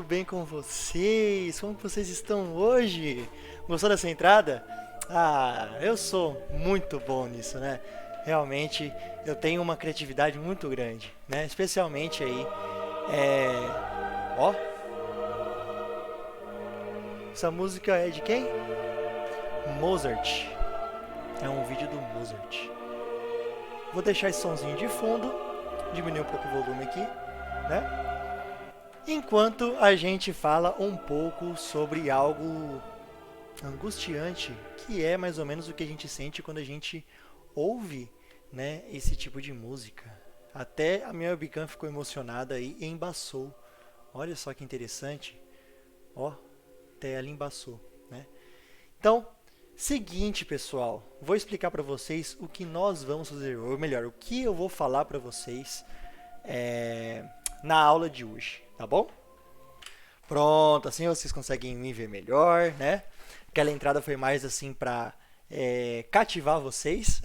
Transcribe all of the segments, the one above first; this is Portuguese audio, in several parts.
tudo bem com vocês? Como que vocês estão hoje? Gostou dessa entrada? Eu sou muito bom nisso, né? Realmente eu tenho uma criatividade muito grande, né? Especialmente aí, ó, essa música é de quem? Mozart. É um vídeo do Mozart. Vou deixar esse sonzinho de fundo, diminuir um pouco o volume aqui, né? Enquanto a gente fala um pouco sobre algo angustiante, que é mais ou menos o que a gente sente quando a gente ouve, né, esse tipo de música. Até a minha webcam ficou emocionada aí e embaçou. Olha só que interessante. Ó, até ela embaçou, né? Então, seguinte, pessoal, vou explicar para vocês o que nós vamos fazer, ou melhor, o que eu vou falar para vocês na aula de hoje, tá bom? Pronto, assim vocês conseguem me ver melhor, né? Aquela entrada foi mais assim para cativar vocês.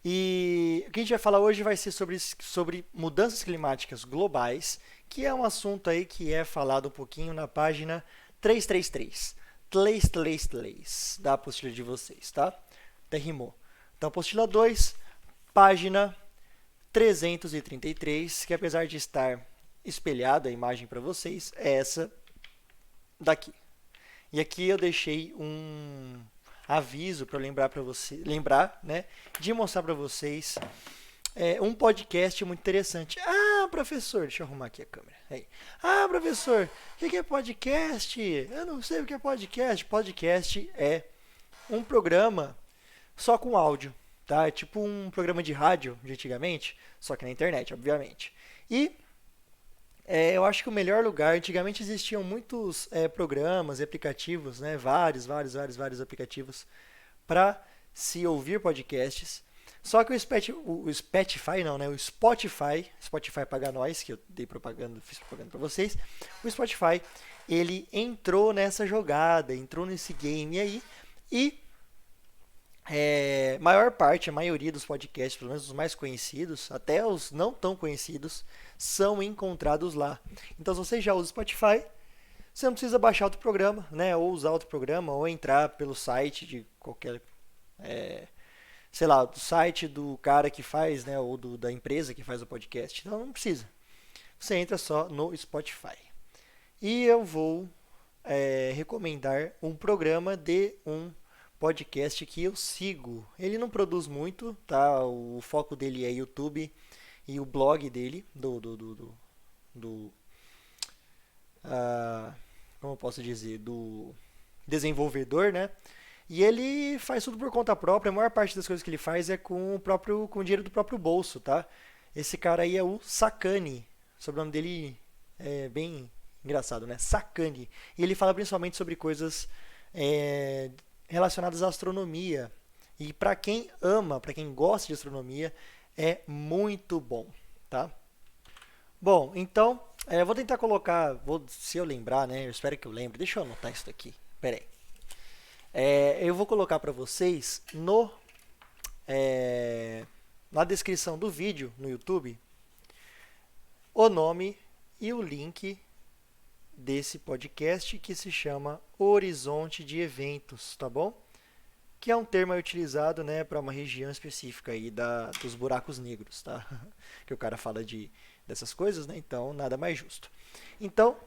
E o que a gente vai falar hoje vai ser sobre mudanças climáticas globais, que é um assunto aí que é falado um pouquinho na página 333. 333 da apostila de vocês, tá? Até rimou. Então, apostila 2, página 333, que apesar de estar espelhada a imagem para vocês, é essa daqui. E aqui eu deixei um aviso para lembrar, né, de mostrar para vocês um podcast muito interessante. Professor, deixa eu arrumar aqui a câmera. Aí. Professor, o que é podcast? Eu não sei o que é podcast. Podcast é um programa só com áudio, tá? É tipo um programa de rádio de antigamente, só que na internet, obviamente. E eu acho que o melhor lugar, antigamente existiam muitos programas e aplicativos, né? Vários aplicativos para se ouvir podcasts. Só que o Spotify não, né? O Spotify paga nós, que eu fiz propaganda para vocês. O Spotify, ele entrou nessa jogada, entrou nesse game aí e a maioria dos podcasts, pelo menos os mais conhecidos, até os não tão conhecidos, são encontrados lá. Então, se você já usa o Spotify, você não precisa baixar outro programa, né? Ou usar outro programa, ou entrar pelo site de qualquer, sei lá, do site do cara que faz, né? Ou da empresa que faz o podcast. Então, não precisa. Você entra só no Spotify. E eu vou recomendar um programa de um podcast que eu sigo. Ele não produz muito, tá? O foco dele é YouTube e o blog dele, como eu posso dizer, do desenvolvedor, né? E ele faz tudo por conta própria. A maior parte das coisas que ele faz é com o dinheiro do próprio bolso, tá? Esse cara aí é o Sakane. O sobrenome dele é bem engraçado, né? Sakane. E ele fala principalmente sobre coisas relacionadas à astronomia. E para quem ama, para quem gosta de astronomia, é muito bom, tá? Bom, então, vou tentar colocar, se eu lembrar, né? Eu espero que eu lembre. Deixa eu anotar isso aqui. Pera aí. Eu vou colocar para vocês na descrição do vídeo no YouTube o nome e o link desse podcast que se chama Horizonte de Eventos, tá bom? Que é um termo utilizado, né, para uma região específica aí dos buracos negros, tá? Que o cara fala dessas coisas, né? Então, nada mais justo. Então,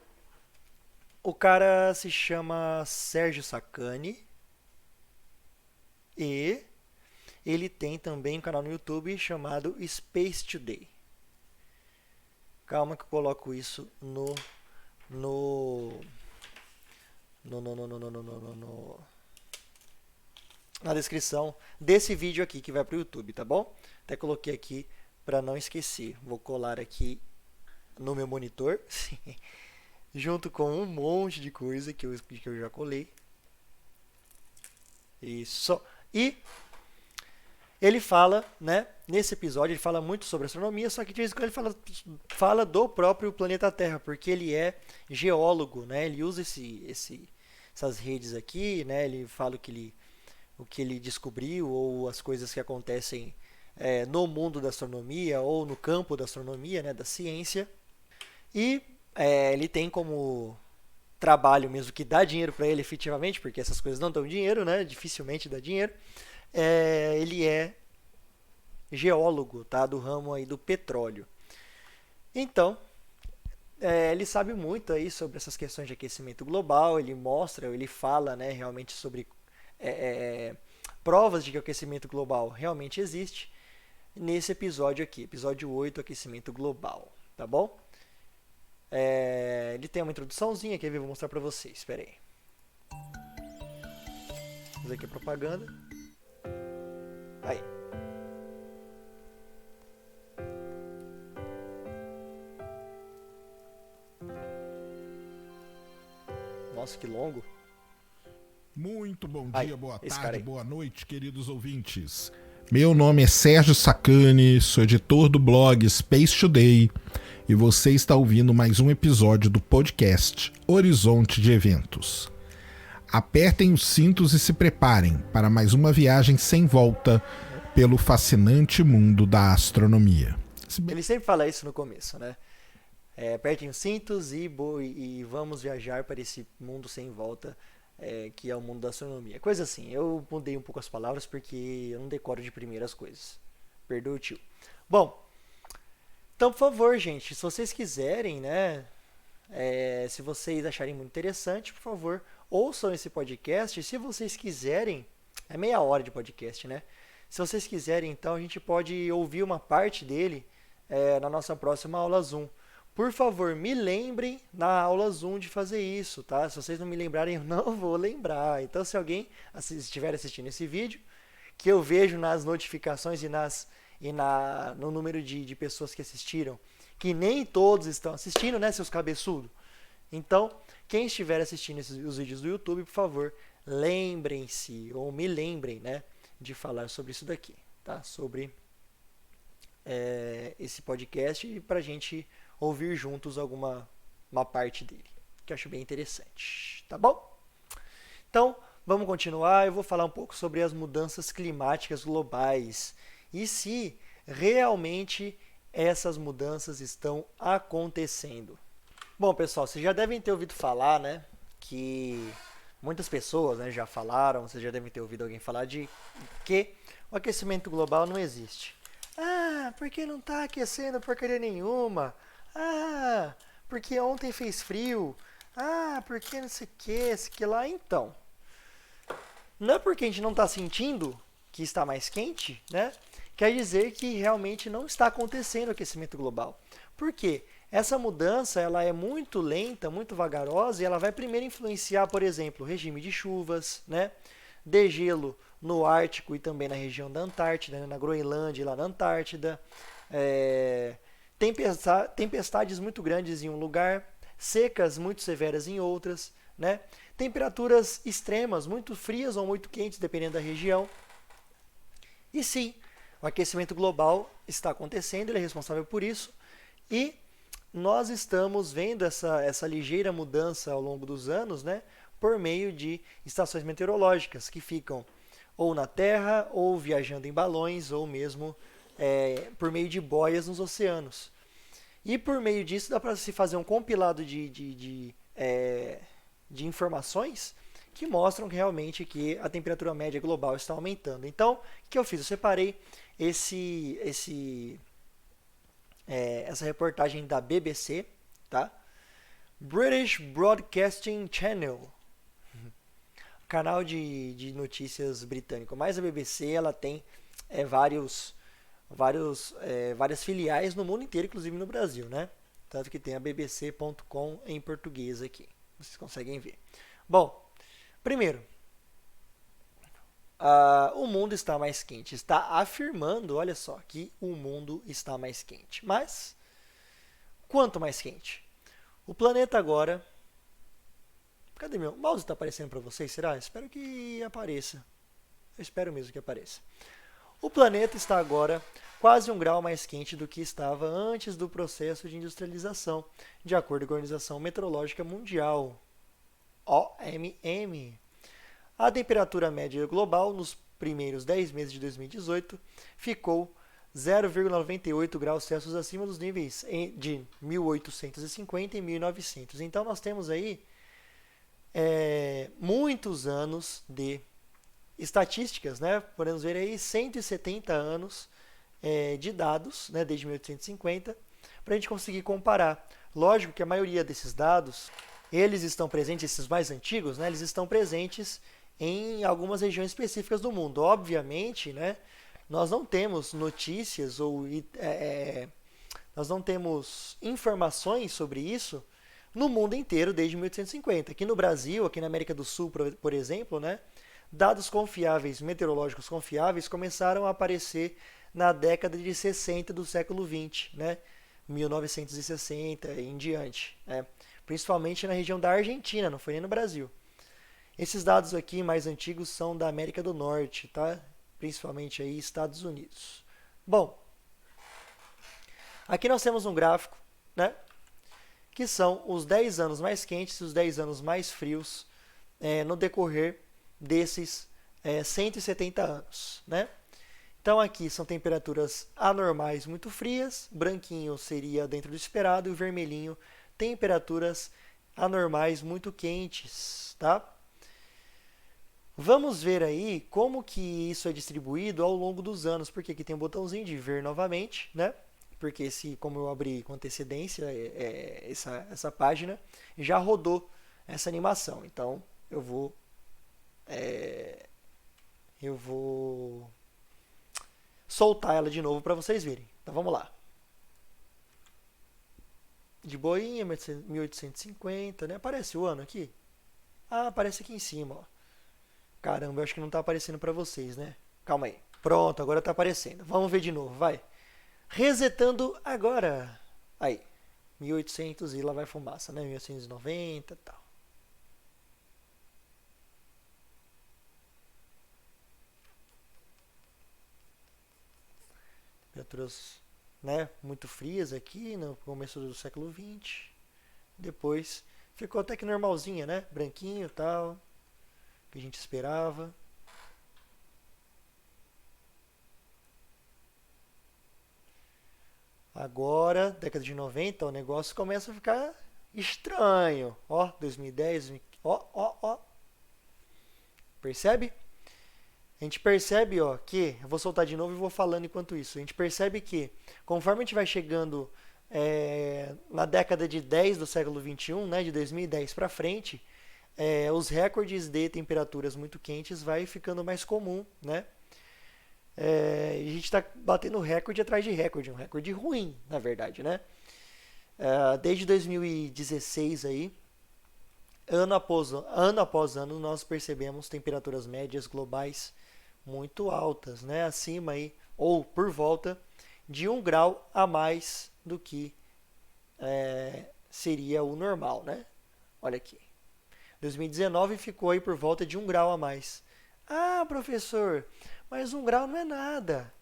o cara se chama Sérgio Sacani e ele tem também um canal no YouTube chamado Space Today. Calma que eu coloco isso na descrição desse vídeo aqui que vai para o YouTube, tá bom? Até coloquei aqui para não esquecer. Vou colar aqui no meu monitor, junto com um monte de coisa que eu já colei. Isso. E ele fala, né? Nesse episódio ele fala muito sobre astronomia, só que de vez em quando ele fala do próprio planeta Terra, porque ele é geólogo, né? Ele usa essas redes aqui, né? Ele fala o que ele descobriu ou as coisas que acontecem no mundo da astronomia ou no campo da astronomia, né? Da ciência. E ele tem como trabalho mesmo que dá dinheiro para ele efetivamente, porque essas coisas não dão dinheiro, né? Dificilmente dá dinheiro. Ele é geólogo, tá? Do ramo aí do petróleo. Então, ele sabe muito aí sobre essas questões de aquecimento global. Ele mostra, ele fala, né, realmente sobre é, é, provas de que o aquecimento global realmente existe nesse episódio aqui, episódio 8, aquecimento global, tá bom? Ele tem uma introduçãozinha que eu vou mostrar para vocês. Espera aí. Vamos ver aqui a propaganda. Aí. Nossa, que longo. Muito bom Aí, dia, boa esse cara tarde, aí. boa noite, queridos ouvintes. Meu nome é Sérgio Sacani, sou editor do blog Space Today e você está ouvindo mais um episódio do podcast Horizonte de Eventos. Apertem os cintos e se preparem para mais uma viagem sem volta pelo fascinante mundo da astronomia. Ele sempre fala isso no começo, né? Apertem os cintos e vamos viajar para esse mundo sem volta, que é o mundo da astronomia. Coisa assim, eu mudei um pouco as palavras porque eu não decoro de primeira as coisas. Perdoa o tio. Bom, então, por favor, gente, se vocês quiserem, né? Se vocês acharem muito interessante, por favor, ouçam esse podcast. Se vocês quiserem, é meia hora de podcast, né? Se vocês quiserem, então, a gente pode ouvir uma parte dele na nossa próxima aula Zoom. Por favor, me lembrem na aula Zoom de fazer isso, tá? Se vocês não me lembrarem, eu não vou lembrar. Então, se alguém estiver assistindo esse vídeo, que eu vejo nas notificações no número de pessoas que assistiram, que nem todos estão assistindo, né, seus cabeçudos? Então, quem estiver assistindo os vídeos do YouTube, por favor, lembrem-se, ou me lembrem, né, de falar sobre isso daqui, tá? Sobre esse podcast, para a gente ouvir juntos uma parte dele, que eu acho bem interessante, tá bom? Então, vamos continuar. Eu vou falar um pouco sobre as mudanças climáticas globais e se realmente essas mudanças estão acontecendo. Bom, pessoal, vocês já devem ter ouvido falar, né, que muitas pessoas, né, já falaram, vocês já devem ter ouvido alguém falar de que o aquecimento global não existe. Ah, porque não está aquecendo porcaria nenhuma. Ah, porque ontem fez frio. Ah, porque não sei o que lá. Então, não é porque a gente não está sentindo que está mais quente, né? Quer dizer que realmente não está acontecendo o aquecimento global. Por quê? Essa mudança ela é muito lenta, muito vagarosa e ela vai primeiro influenciar, por exemplo, o regime de chuvas, né? Degelo no Ártico e também na região da Antártida, né? Na Groenlândia e lá na Antártida. Tempestades muito grandes em um lugar, secas muito severas em outras, né? Temperaturas extremas, muito frias ou muito quentes, dependendo da região. E sim, o aquecimento global está acontecendo, ele é responsável por isso. E nós estamos vendo essa ligeira mudança ao longo dos anos, né, por meio de estações meteorológicas que ficam ou na Terra, ou viajando em balões, ou mesmo por meio de boias nos oceanos. E por meio disso dá para se fazer um compilado de informações que mostram realmente que a temperatura média global está aumentando. Então, o que eu fiz? Eu separei essa reportagem da BBC, tá? British Broadcasting Channel, canal de notícias britânico. Mas a BBC ela tem várias filiais no mundo inteiro, inclusive no Brasil, né? Tanto que tem a bbc.com em português aqui. Vocês conseguem ver. Bom, primeiro, o mundo está mais quente. Está afirmando, olha só, que o mundo está mais quente. Mas, quanto mais quente? O planeta agora... Cadê meu? O mouse está aparecendo para vocês, será? Espero que apareça. Eu espero mesmo que apareça. O planeta está agora quase 1 grau mais quente do que estava antes do processo de industrialização, de acordo com a Organização Meteorológica Mundial, OMM. A temperatura média global nos primeiros 10 meses de 2018 ficou 0,98 graus Celsius acima dos níveis de 1850 e 1900. Então nós temos aí muitos anos de estatísticas, né? Podemos ver aí 170 anos de dados, né? Desde 1850, para a gente conseguir comparar. Lógico que a maioria desses dados, eles estão presentes, esses mais antigos, né? Eles estão presentes em algumas regiões específicas do mundo. Obviamente, né? Nós não temos notícias ou nós não temos informações sobre isso no mundo inteiro desde 1850. Aqui no Brasil, aqui na América do Sul, por exemplo, né, dados confiáveis, meteorológicos confiáveis, começaram a aparecer na década de 60 do século 20, né, 1960 e em diante, né, principalmente na região da Argentina, não foi nem no Brasil. Esses dados aqui mais antigos são da América do Norte, tá? Principalmente aí Estados Unidos. Bom, aqui nós temos um gráfico, né, que são os 10 anos mais quentes e os 10 anos mais frios no decorrer desses 170 anos, né? Então aqui são temperaturas anormais muito frias, branquinho seria dentro do esperado e o vermelhinho temperaturas anormais muito quentes, tá? Vamos ver aí como que isso é distribuído ao longo dos anos, porque aqui tem um botãozinho de ver novamente, né? Porque como eu abri com antecedência essa página, já rodou essa animação. Então eu vou soltar ela de novo para vocês verem. Então vamos lá. De boinha, 1850, né? Aparece o ano aqui? Ah, aparece aqui em cima, ó. Caramba, eu acho que não está aparecendo para vocês, né? Calma aí. Pronto, agora está aparecendo. Vamos ver de novo, vai. Resetando agora. Aí, 1800 e lá vai fumaça, né? 1890 e tal. Temperaturas, né, muito frias aqui no começo do século 20. Depois ficou até que normalzinha, né? Branquinho e tal. Que a gente esperava. Agora, década de 90, o negócio começa a ficar estranho. Ó, 2010, ó. Percebe? A gente percebe, ó, que... Eu vou soltar de novo e vou falando enquanto isso. A gente percebe que, conforme a gente vai chegando na década de 10 do século 21, né, de 2010 para frente, os recordes de temperaturas muito quentes vai ficando mais comum, né? A gente está batendo recorde atrás de recorde, um recorde ruim, na verdade, né? Desde 2016 aí, ano após ano, nós percebemos temperaturas médias globais muito altas, né? Acima aí, ou por volta de 1 grau a mais do que seria o normal, né? Olha aqui. 2019 ficou aí por volta de 1 grau a mais. Ah, professor, mas 1 grau não é nada.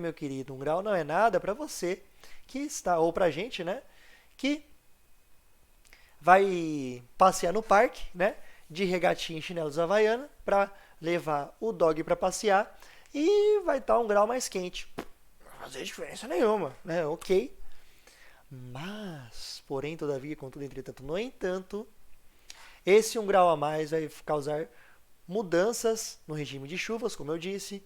Meu querido, 1 grau não é nada para você que está, ou para a gente, né? Que vai passear no parque, né? De regatinha e chinelos havaiana para levar o dog para passear e vai estar 1 grau mais quente. Não vai fazer diferença nenhuma, né? Ok. Mas, porém, todavia, contudo, entretanto, no entanto, esse 1 grau a mais vai causar mudanças no regime de chuvas, como eu disse,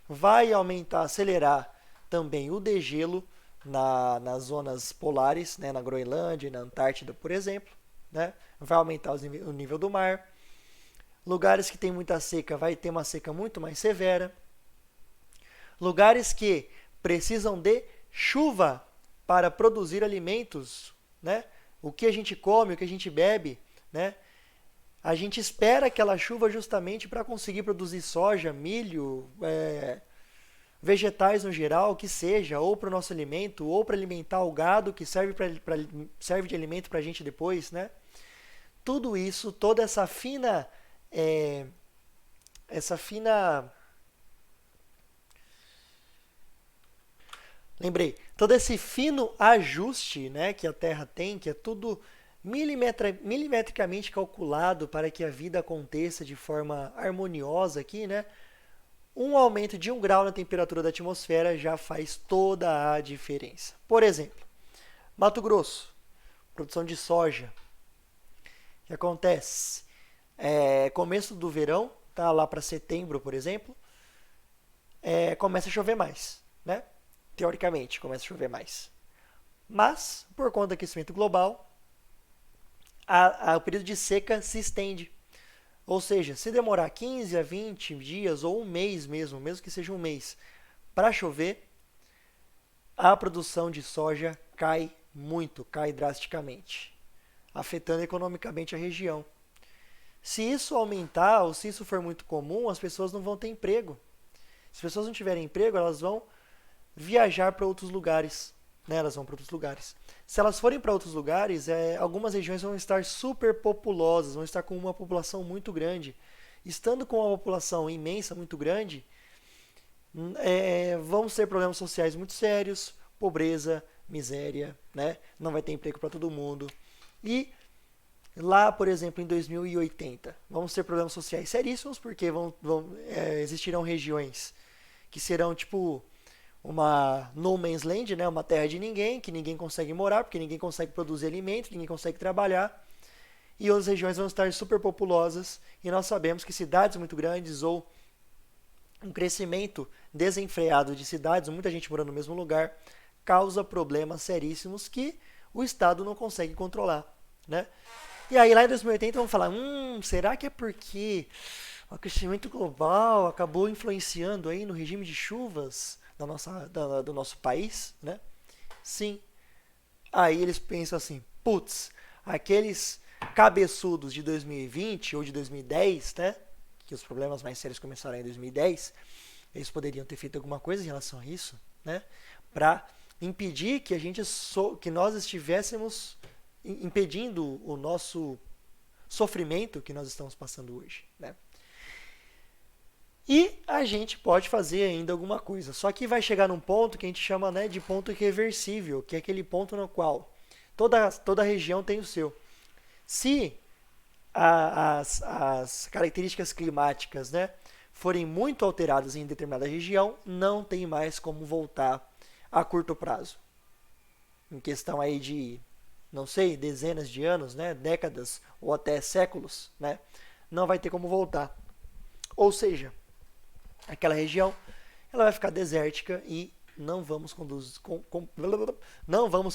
vai aumentar, acelerar também o degelo nas zonas polares, né, na Groenlândia e na Antártida, por exemplo, né, vai aumentar o nível do mar. Lugares que tem muita seca vai ter uma seca muito mais severa. Lugares que precisam de chuva para produzir alimentos, né, o que a gente come, o que a gente bebe, né, a gente espera aquela chuva justamente para conseguir produzir soja, milho, vegetais no geral, que seja, ou para o nosso alimento, ou para alimentar o gado, que serve de alimento para a gente depois, né? Tudo isso, toda essa fina... Lembrei, todo esse fino ajuste, né, que a Terra tem, que é tudo milimetricamente calculado para que a vida aconteça de forma harmoniosa aqui, né? Um aumento de 1 grau na temperatura da atmosfera já faz toda a diferença. Por exemplo, Mato Grosso, produção de soja. O que acontece? Começo do verão, tá lá para setembro, por exemplo, começa a chover mais, né? Teoricamente, começa a chover mais. Mas, por conta do aquecimento global, o período de seca se estende. Ou seja, se demorar 15 a 20 dias ou um mês mesmo que seja um mês, para chover, a produção de soja cai muito, cai drasticamente, afetando economicamente a região. Se isso aumentar ou se isso for muito comum, as pessoas não vão ter emprego. Se as pessoas não tiverem emprego, elas vão viajar para outros lugares. Né? Elas vão para outros lugares. Se elas forem para outros lugares, algumas regiões vão estar superpopulosas, vão estar com uma população muito grande. Estando com uma população imensa, muito grande, vão ser problemas sociais muito sérios, pobreza, miséria, né? Não vai ter emprego para todo mundo. E lá, por exemplo, em 2080, vamos ter problemas sociais seríssimos, porque existirão regiões que serão tipo uma no man's land, né? Uma terra de ninguém, que ninguém consegue morar, porque ninguém consegue produzir alimento, ninguém consegue trabalhar. E outras regiões vão estar superpopulosas, e nós sabemos que cidades muito grandes ou um crescimento desenfreado de cidades, muita gente morando no mesmo lugar, causa problemas seríssimos que o Estado não consegue controlar, né? E aí lá em 2080 vamos falar, será que é porque o aquecimento global acabou influenciando aí no regime de chuvas do nosso país, né? Sim. Aí eles pensam assim, putz, aqueles cabeçudos de 2020 ou de 2010, né? Que os problemas mais sérios começaram em 2010, eles poderiam ter feito alguma coisa em relação a isso, né? Para impedir que nós estivéssemos impedindo o nosso sofrimento que nós estamos passando hoje, né? E a gente pode fazer ainda alguma coisa. Só que vai chegar num ponto que a gente chama, né, de ponto irreversível, que é aquele ponto no qual toda região tem o seu. Se as características climáticas, né, forem muito alteradas em determinada região, não tem mais como voltar a curto prazo. Em questão aí de, não sei, dezenas de anos, né, décadas ou até séculos, né, não vai ter como voltar. Ou seja, aquela região ela vai ficar desértica e não vamos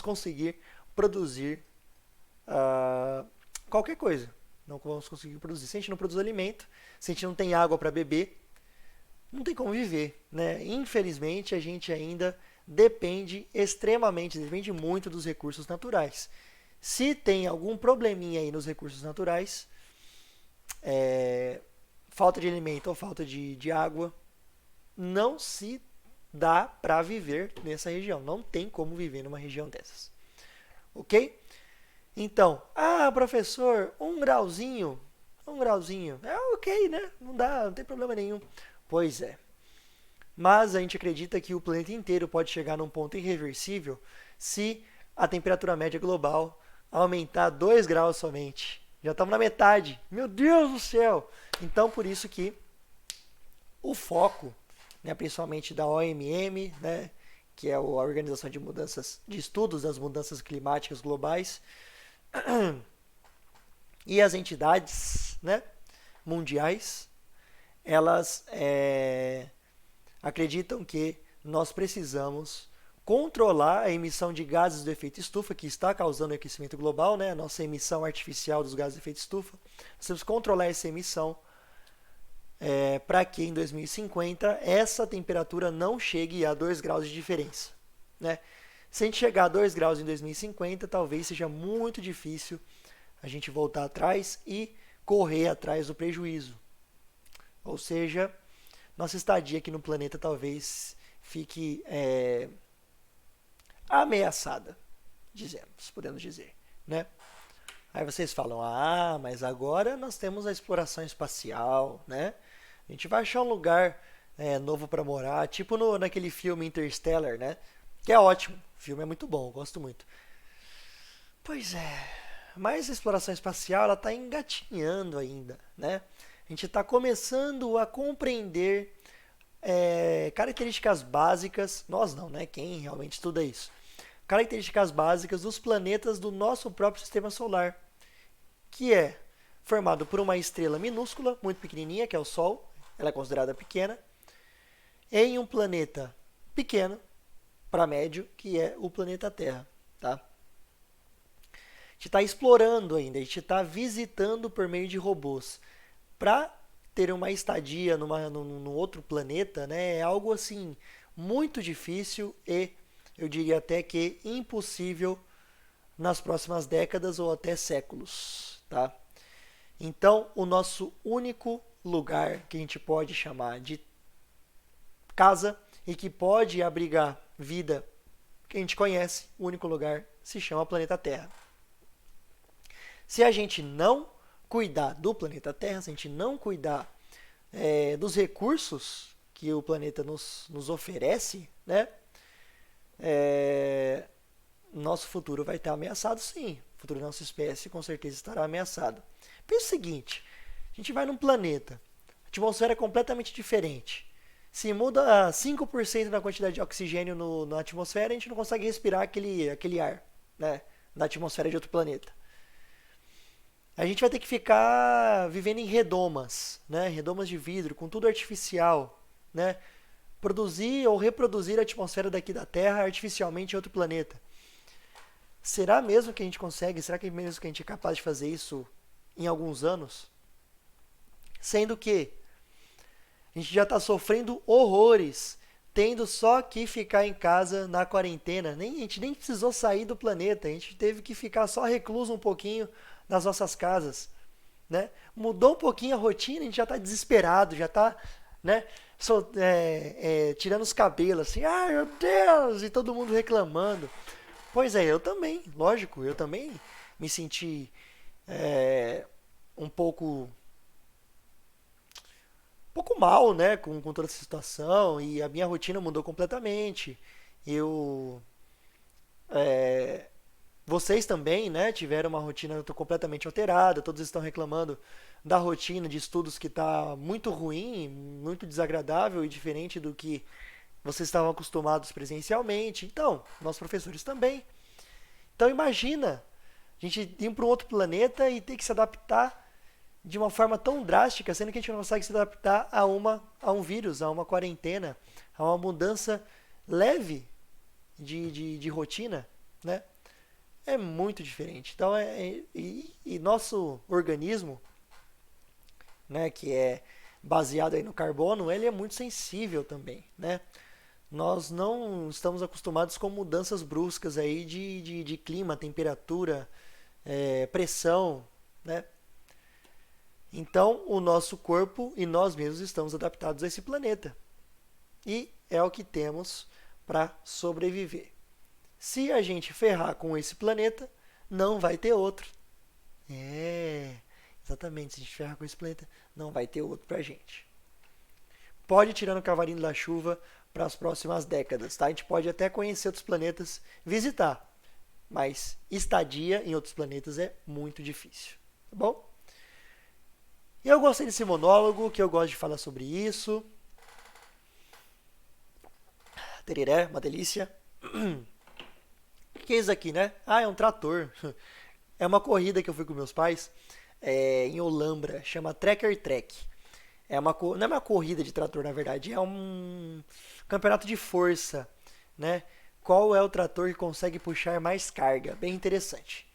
conseguir produzir qualquer coisa. Não vamos conseguir produzir. Se a gente não produz alimento, se a gente não tem água para beber, não tem como viver, né? Infelizmente, a gente ainda depende muito dos recursos naturais. Se tem algum probleminha aí nos recursos naturais, falta de alimento ou falta de água, não se dá para viver nessa região. Não tem como viver numa região dessas. Ok? Então, professor, um grauzinho, é ok, né? Não tem problema nenhum. Pois é. Mas a gente acredita que o planeta inteiro pode chegar num ponto irreversível se a temperatura média global aumentar 2 graus somente. Já estamos na metade. Meu Deus do céu! Então, por isso que o foco, né, principalmente da OMM, né, que é a Organização de Estudos das Mudanças Climáticas Globais, e as entidades, né, mundiais, elas acreditam que nós precisamos controlar a emissão de gases do efeito estufa, que está causando o aquecimento global, né, a nossa emissão artificial dos gases do efeito estufa. Nós temos que controlar essa emissão para que em 2050 essa temperatura não chegue a 2 graus de diferença, né? Se a gente chegar a 2 graus em 2050, talvez seja muito difícil a gente voltar atrás e correr atrás do prejuízo. Ou seja, nossa estadia aqui no planeta talvez fique ameaçada, podemos dizer, né? Aí vocês falam, mas agora nós temos a exploração espacial, né? A gente vai achar um lugar novo para morar, tipo naquele filme Interstellar, né? Que é ótimo, o filme é muito bom, eu gosto muito. Pois é, mas a exploração espacial ela está engatinhando ainda, né? A gente está começando a compreender características básicas, nós não, né? Quem realmente estuda isso. Características básicas dos planetas do nosso próprio sistema solar, que é formado por uma estrela minúscula, muito pequenininha, que é o Sol, ela é considerada pequena, em um planeta pequeno, para médio, que é o planeta Terra, tá? A gente está explorando ainda, a gente está visitando por meio de robôs. Para ter uma estadia num outro planeta, né, é algo assim muito difícil e eu diria até que impossível nas próximas décadas ou até séculos, tá? Então, o nosso único lugar que a gente pode chamar de casa e que pode abrigar vida que a gente conhece, o único lugar se chama planeta Terra. Se a gente não cuidar do planeta Terra, se a gente não cuidar dos recursos que o planeta nos oferece, né? Nosso futuro vai estar ameaçado, sim. O futuro da nossa espécie com certeza estará ameaçado. Pensa o seguinte, a gente vai num planeta, a atmosfera é completamente diferente. Se muda 5% na quantidade de oxigênio na atmosfera, a gente não consegue respirar aquele ar, né, na atmosfera de outro planeta. A gente vai ter que ficar vivendo em redomas, né, redomas de vidro, com tudo artificial, né, produzir ou reproduzir a atmosfera daqui da Terra artificialmente em outro planeta. Será mesmo que a gente consegue? Será que mesmo que a gente é capaz de fazer isso em alguns anos? Sendo que a gente já está sofrendo horrores, tendo só que ficar em casa na quarentena. A gente nem precisou sair do planeta, a gente teve que ficar só recluso um pouquinho nas nossas casas, né? Mudou um pouquinho a rotina, a gente já está desesperado, já está, né, tirando os cabelos, assim, ai meu Deus, e todo mundo reclamando. Pois é, eu também, lógico, eu também me senti um pouco mal, né, com toda essa situação, e a minha rotina mudou completamente. Vocês também, né, tiveram uma rotina completamente alterada, todos estão reclamando da rotina de estudos que está muito ruim, muito desagradável e diferente do que vocês estavam acostumados presencialmente. Então, nossos professores também. Então imagina a gente ir para um outro planeta e ter que se adaptar de uma forma tão drástica, sendo que a gente não consegue se adaptar a um vírus, a uma quarentena, a uma mudança leve de rotina, né? É muito diferente. Então, e nosso organismo, né, que é baseado aí no carbono, ele é muito sensível também, né? Nós não estamos acostumados com mudanças bruscas aí de clima, temperatura, pressão, né? Então, o nosso corpo e nós mesmos estamos adaptados a esse planeta. E é o que temos para sobreviver. Se a gente ferrar com esse planeta, não vai ter outro. Exatamente. Se a gente ferrar com esse planeta, não vai ter outro para a gente. Pode ir tirando o cavalinho da chuva para as próximas décadas, tá? A gente pode até conhecer outros planetas, visitar, mas estadia em outros planetas é muito difícil, tá bom? E eu gostei desse monólogo, que eu gosto de falar sobre isso. Tereré, uma delícia. O que é isso aqui, né? Ah, é um trator. É uma corrida que eu fui com meus pais em Olambra, chama Trekker Trek. Não é uma corrida de trator, na verdade, é um campeonato de força, né? Qual é o trator que consegue puxar mais carga? Bem interessante.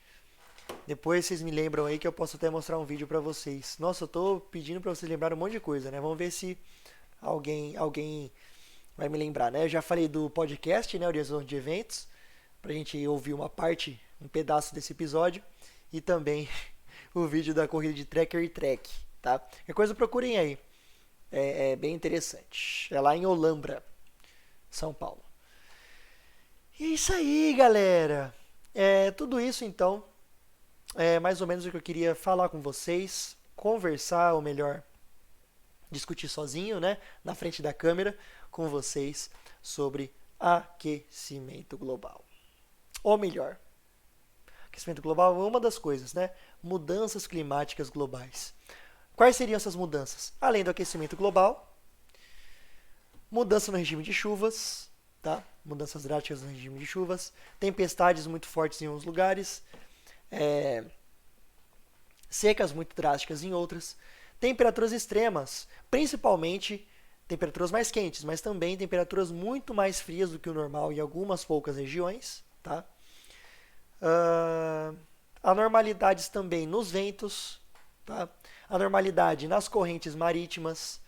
Depois vocês me lembram aí que eu posso até mostrar um vídeo pra vocês. Nossa, eu tô pedindo pra vocês lembrarem um monte de coisa, né? Vamos ver se alguém vai me lembrar, né? Eu já falei do podcast, né? Horizonte de Eventos, pra gente ouvir uma parte, um pedaço desse episódio. E também o vídeo da corrida de Trekker e Trek, tá? Qualquer coisa procurem aí. É bem interessante. É lá em Olambra, São Paulo. E é isso aí, galera. Tudo isso, então, é mais ou menos o que eu queria falar com vocês. Conversar, ou melhor, discutir sozinho, né? Na frente da câmera, com vocês, sobre aquecimento global. Ou melhor, aquecimento global é uma das coisas, né? Mudanças climáticas globais. Quais seriam essas mudanças? Além do aquecimento global, Mudança no regime de chuvas, tá? Mudanças drásticas no regime de chuvas, tempestades muito fortes em uns lugares, secas muito drásticas em outras, temperaturas extremas, principalmente temperaturas mais quentes, mas também temperaturas muito mais frias do que o normal em algumas poucas regiões, tá? Anormalidades também nos ventos, tá? Anormalidade nas correntes marítimas.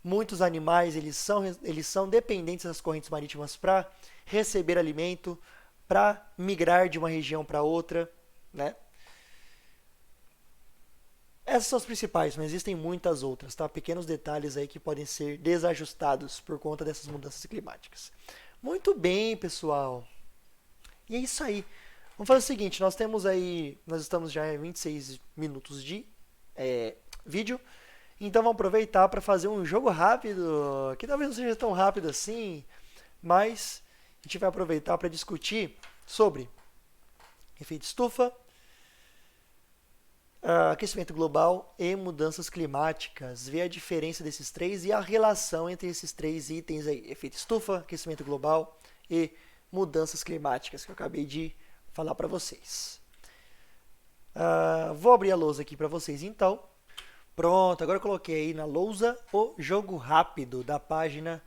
Muitos animais eles são dependentes das correntes marítimas para receber alimento, para migrar de uma região para outra, né? Essas são as principais, mas existem muitas outras, tá? Pequenos detalhes aí que podem ser desajustados por conta dessas mudanças climáticas. Muito bem, pessoal. E é isso aí. Vamos fazer o seguinte, nós estamos já em 26 minutos de vídeo, então vamos aproveitar para fazer um jogo rápido, que talvez não seja tão rápido assim, mas a gente vai aproveitar para discutir sobre efeito estufa, aquecimento global e mudanças climáticas. Ver a diferença desses três e a relação entre esses três itens aí. Efeito estufa, aquecimento global e mudanças climáticas, que eu acabei de falar para vocês. Vou abrir a lousa aqui para vocês então. Pronto, agora eu coloquei aí na lousa o jogo rápido da página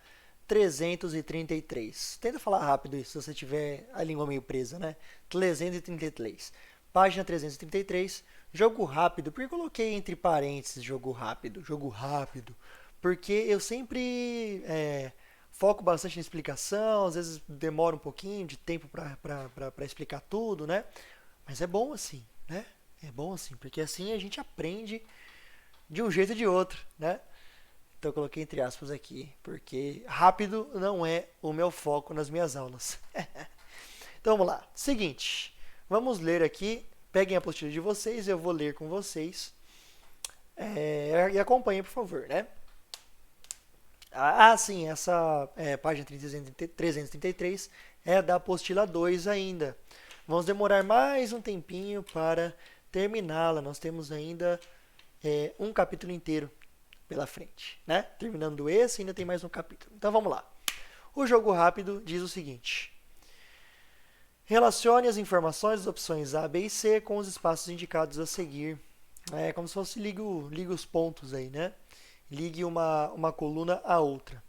333. Tenta falar rápido isso, se você tiver a língua meio presa, né? 333. Página 333, jogo rápido. Por que eu coloquei entre parênteses jogo rápido? Jogo rápido. Porque eu sempre foco bastante na explicação, às vezes demora um pouquinho de tempo para explicar tudo, né? Mas é bom assim, né? É bom assim, porque assim a gente aprende de um jeito ou de outro, né? Então eu coloquei entre aspas aqui, porque rápido não é o meu foco nas minhas aulas. Então vamos lá. Seguinte, vamos ler aqui. Peguem a apostila de vocês, eu vou ler com vocês. E acompanhem, por favor, né? Sim, essa página 333 é da apostila 2 ainda. Vamos demorar mais um tempinho para terminá-la. Nós temos ainda um capítulo inteiro pela frente, né? Terminando esse, ainda tem mais um capítulo. Então vamos lá. O jogo rápido diz o seguinte: relacione as informações das opções A, B e C com os espaços indicados a seguir. É como se fosse ligue os pontos aí, né? Ligue uma coluna à outra.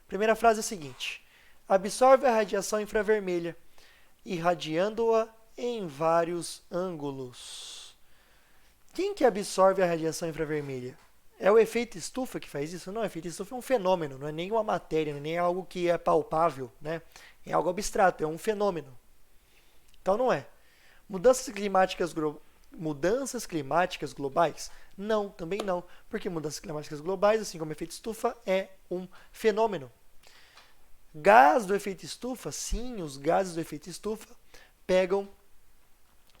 Primeira frase é a seguinte: absorve a radiação infravermelha, irradiando-a em vários ângulos. Quem que absorve a radiação infravermelha? É o efeito estufa que faz isso? Não, o efeito estufa é um fenômeno, não é nem uma matéria, não é nem algo que é palpável, né? É algo abstrato, é um fenômeno. Então não é. Mudanças climáticas globais? Não, também não. Porque mudanças climáticas globais, assim como efeito estufa, é um fenômeno. Gás do efeito estufa? Sim, os gases do efeito estufa pegam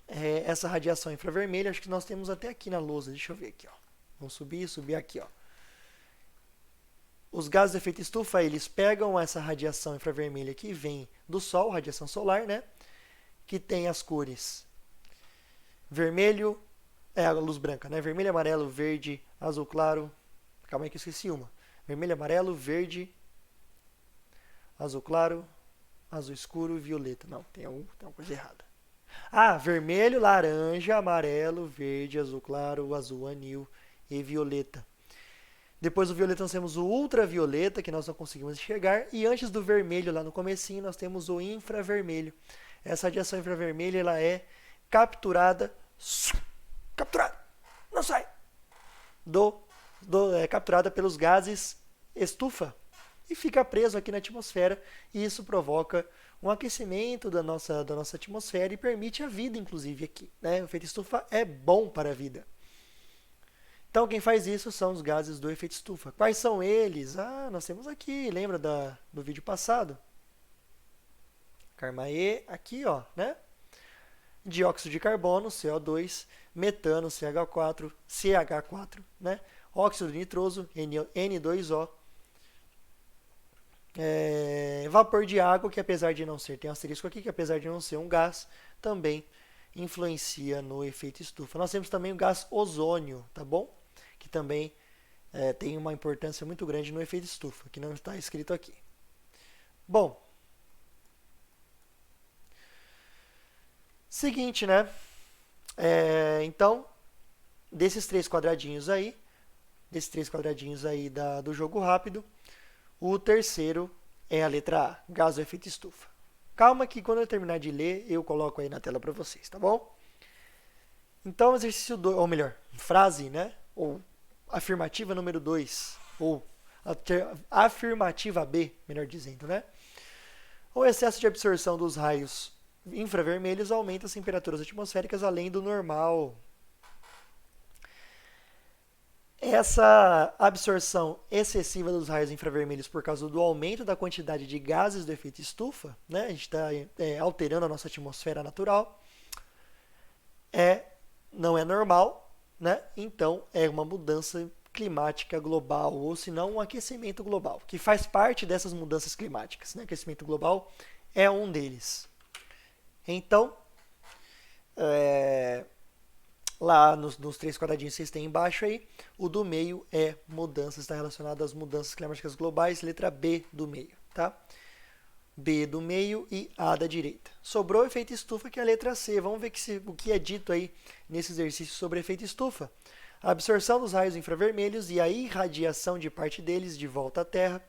essa radiação infravermelha. Acho que nós temos até aqui na lousa. Deixa eu ver aqui. Ó. Vamos subir aqui. Ó. Os gases do efeito estufa, eles pegam essa radiação infravermelha que vem do Sol, radiação solar, né? Que tem as cores vermelho, a luz branca, né? Vermelho, amarelo, verde, azul claro. Calma aí que eu esqueci uma. Vermelho, amarelo, verde, azul claro, azul escuro e violeta. Não, tem uma coisa errada. Vermelho, laranja, amarelo, verde, azul claro, azul anil e violeta. Depois do violeta nós temos o ultravioleta, que nós não conseguimos enxergar. E antes do vermelho, lá no comecinho, nós temos o infravermelho. Essa radiação infravermelha ela é capturada, não sai, capturada pelos gases estufa e fica preso aqui na atmosfera, e isso provoca um aquecimento da nossa atmosfera e permite a vida, inclusive, aqui. Né? O efeito estufa é bom para a vida. Então, quem faz isso são os gases do efeito estufa. Quais são eles? Nós temos aqui, lembra do vídeo passado? Carmaê, aqui, ó, né? Dióxido de carbono, CO2, metano, CH4, né? Óxido nitroso, N2O, vapor de água, que apesar de não ser, tem um asterisco aqui, que apesar de não ser um gás, também influencia no efeito estufa. Nós temos também o gás ozônio, tá bom? Que também tem uma importância muito grande no efeito estufa, que não está escrito aqui. Bom, seguinte, né? Então, desses três quadradinhos aí do jogo rápido, o terceiro é a letra A, gás do efeito estufa. Calma que quando eu terminar de ler, eu coloco aí na tela para vocês, tá bom? Então, exercício 2, ou melhor, frase, né? Ou afirmativa número 2, ou afirmativa B, melhor dizendo, né? O excesso de absorção dos raios infravermelhos aumenta as temperaturas atmosféricas além do normal. Essa absorção excessiva dos raios infravermelhos por causa do aumento da quantidade de gases do efeito estufa, né? A gente está alterando a nossa atmosfera natural, não é normal, né? Então é uma mudança climática global, ou se não um aquecimento global, que faz parte dessas mudanças climáticas, né? Aquecimento global é um deles. Então, lá nos três quadradinhos que vocês têm embaixo aí, o do meio é mudanças, está relacionado às mudanças climáticas globais, letra B do meio, tá? B do meio e A da direita. Sobrou o efeito estufa, que é a letra C. Vamos ver o que é dito aí nesse exercício sobre efeito estufa. A absorção dos raios infravermelhos e a irradiação de parte deles de volta à Terra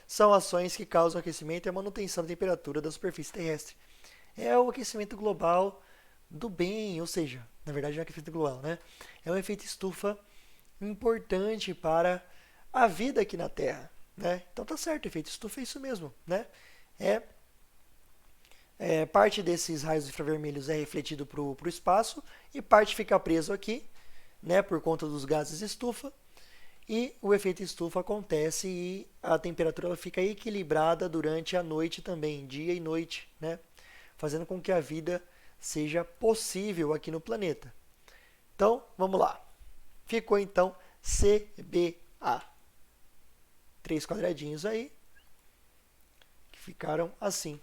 são ações que causam aquecimento e a manutenção da temperatura da superfície terrestre. É o aquecimento global do bem, ou seja, na verdade não é aquecimento global, né? É um efeito estufa importante para a vida aqui na Terra, né? Então tá certo, efeito estufa é isso mesmo, né? Parte desses raios infravermelhos é refletido para o espaço e parte fica preso aqui, né, por conta dos gases estufa, e o efeito estufa acontece e a temperatura ela fica equilibrada durante a noite também, dia e noite, né, fazendo com que a vida seja possível aqui no planeta. Então, vamos lá. Ficou então CBA. 3 quadradinhos aí, que ficaram assim.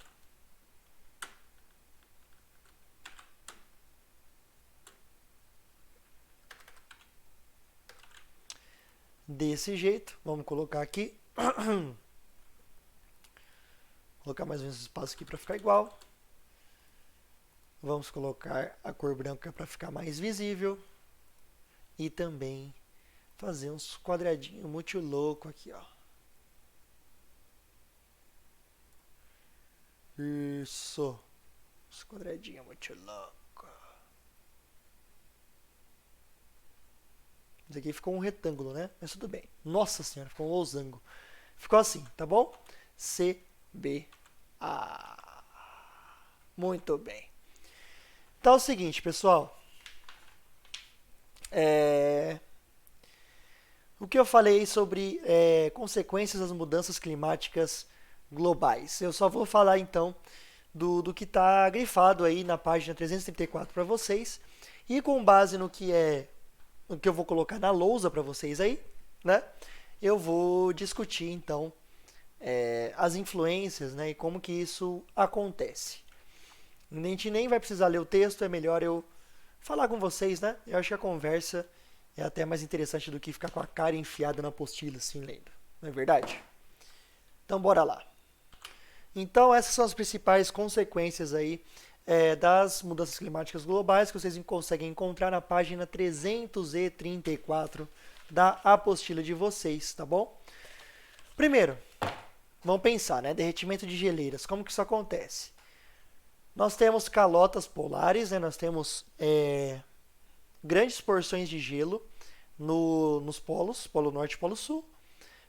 Desse jeito, vamos colocar aqui. Colocar mais uns espaços aqui para ficar igual. Vamos colocar a cor branca para ficar mais visível. E também fazer uns quadradinhos muito louco aqui, ó. Isso. Uns quadradinhos muito louco. Isso aqui ficou um retângulo, né? Mas tudo bem. Nossa senhora, ficou um losango. Ficou assim, tá bom? CBA. Muito bem. Então é o seguinte, pessoal. O que eu falei sobre consequências das mudanças climáticas globais. Eu só vou falar então do que está grifado aí na página 334 para vocês. E com base no que eu vou colocar na lousa para vocês aí, né? Eu vou discutir então as influências, né, e como que isso acontece. A gente nem vai precisar ler o texto, é melhor eu falar com vocês, né? Eu acho que a conversa é até mais interessante do que ficar com a cara enfiada na apostila, assim, lendo. Não é verdade? Então, bora lá. Então, essas são as principais consequências aí das mudanças climáticas globais que vocês conseguem encontrar na página 334 da apostila de vocês, tá bom? Primeiro, vamos pensar, né? Derretimento de geleiras, como que isso acontece? Nós temos calotas polares, né? Nós temos grandes porções de gelo nos polos, Polo Norte e Polo Sul,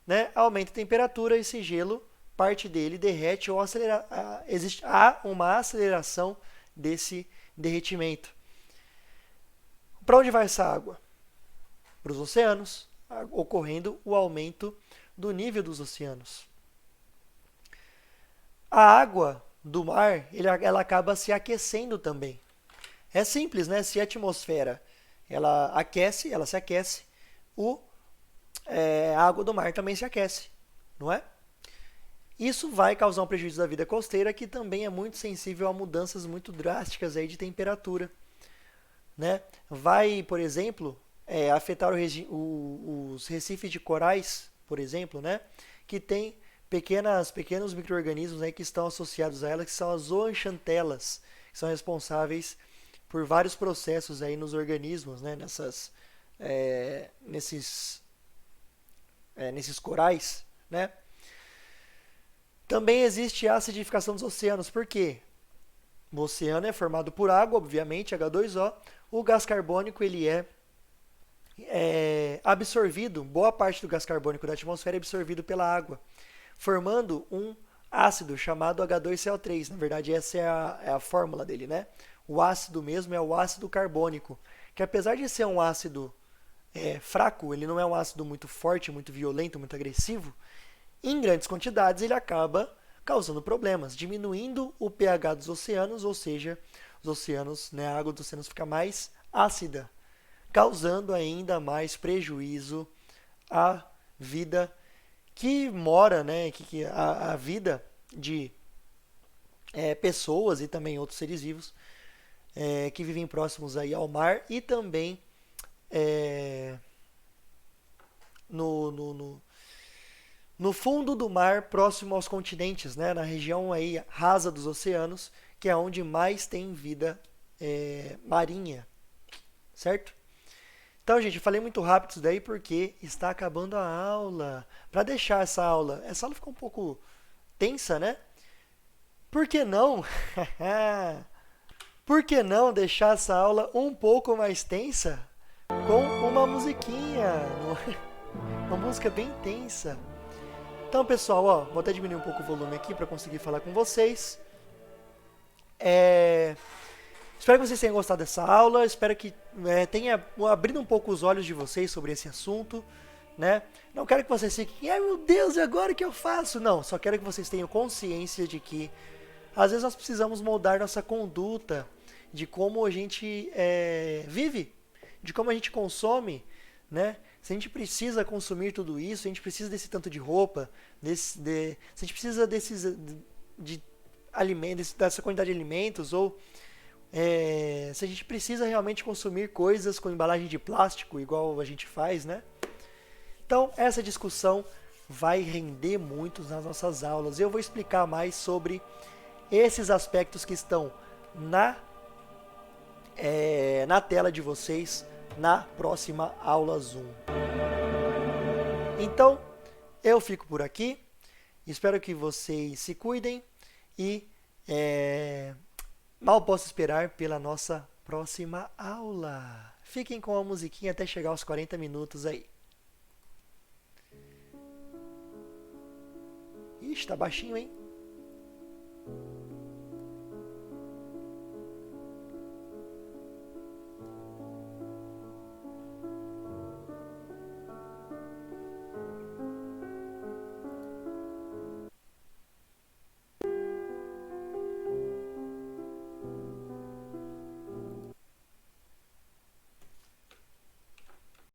né? Aumenta a temperatura, esse gelo, parte dele derrete ou há uma aceleração desse derretimento. Para onde vai essa água? Para os oceanos, ocorrendo o aumento do nível dos oceanos. A água do mar, ela acaba se aquecendo também. É simples, né? Se a atmosfera ela se aquece, a água do mar também se aquece, não é? Isso vai causar um prejuízo da vida costeira, que também é muito sensível a mudanças muito drásticas aí de temperatura, né? Vai, por exemplo, afetar os recifes de corais, por exemplo, né? Que tem pequenos micro-organismos aí que estão associados a ela, que são as zooxantelas, que são responsáveis por vários processos aí nos organismos, né? Nesses corais, né? Também existe a acidificação dos oceanos. Por quê? O oceano é formado por água, obviamente, H2O. O gás carbônico ele é absorvido, boa parte do gás carbônico da atmosfera é absorvido pela água, formando um ácido chamado H2CO3. Na verdade, essa é a fórmula dele, né? O ácido mesmo é o ácido carbônico, que apesar de ser um ácido fraco, ele não é um ácido muito forte, muito violento, muito agressivo. Em grandes quantidades, ele acaba causando problemas, diminuindo o pH dos oceanos, ou seja, os oceanos, né, a água dos oceanos fica mais ácida, causando ainda mais prejuízo à vida que mora, né, a vida de pessoas e também outros seres vivos que vivem próximos aí ao mar e também no fundo do mar, próximo aos continentes, né, na região aí rasa dos oceanos, que é onde mais tem vida marinha, certo? Então, gente, eu falei muito rápido isso daí porque está acabando a aula. Para deixar essa aula ficou um pouco tensa, né? Por que não? Por que não deixar essa aula um pouco mais tensa com uma musiquinha? Uma música bem tensa. Então, pessoal, ó, vou até diminuir um pouco o volume aqui para conseguir falar com vocês. Espero que vocês tenham gostado dessa aula. Espero que tenha abrido um pouco os olhos de vocês sobre esse assunto, né? Não quero que vocês fiquem, ai meu Deus, e agora o que eu faço? Não, só quero que vocês tenham consciência de que às vezes nós precisamos moldar nossa conduta, de como a gente vive, de como a gente consome, né? Se a gente precisa consumir tudo isso, se a gente precisa desse tanto de roupa, se a gente precisa de alimentos, dessa quantidade de alimentos, ou se a gente precisa realmente consumir coisas com embalagem de plástico, igual a gente faz, né? Então, essa discussão vai render muito nas nossas aulas. Eu vou explicar mais sobre esses aspectos que estão na tela de vocês na próxima aula Zoom. Então, eu fico por aqui. Espero que vocês se cuidem e mal posso esperar pela nossa próxima aula. Fiquem com a musiquinha até chegar aos 40 minutos aí. Ixi, tá baixinho, hein?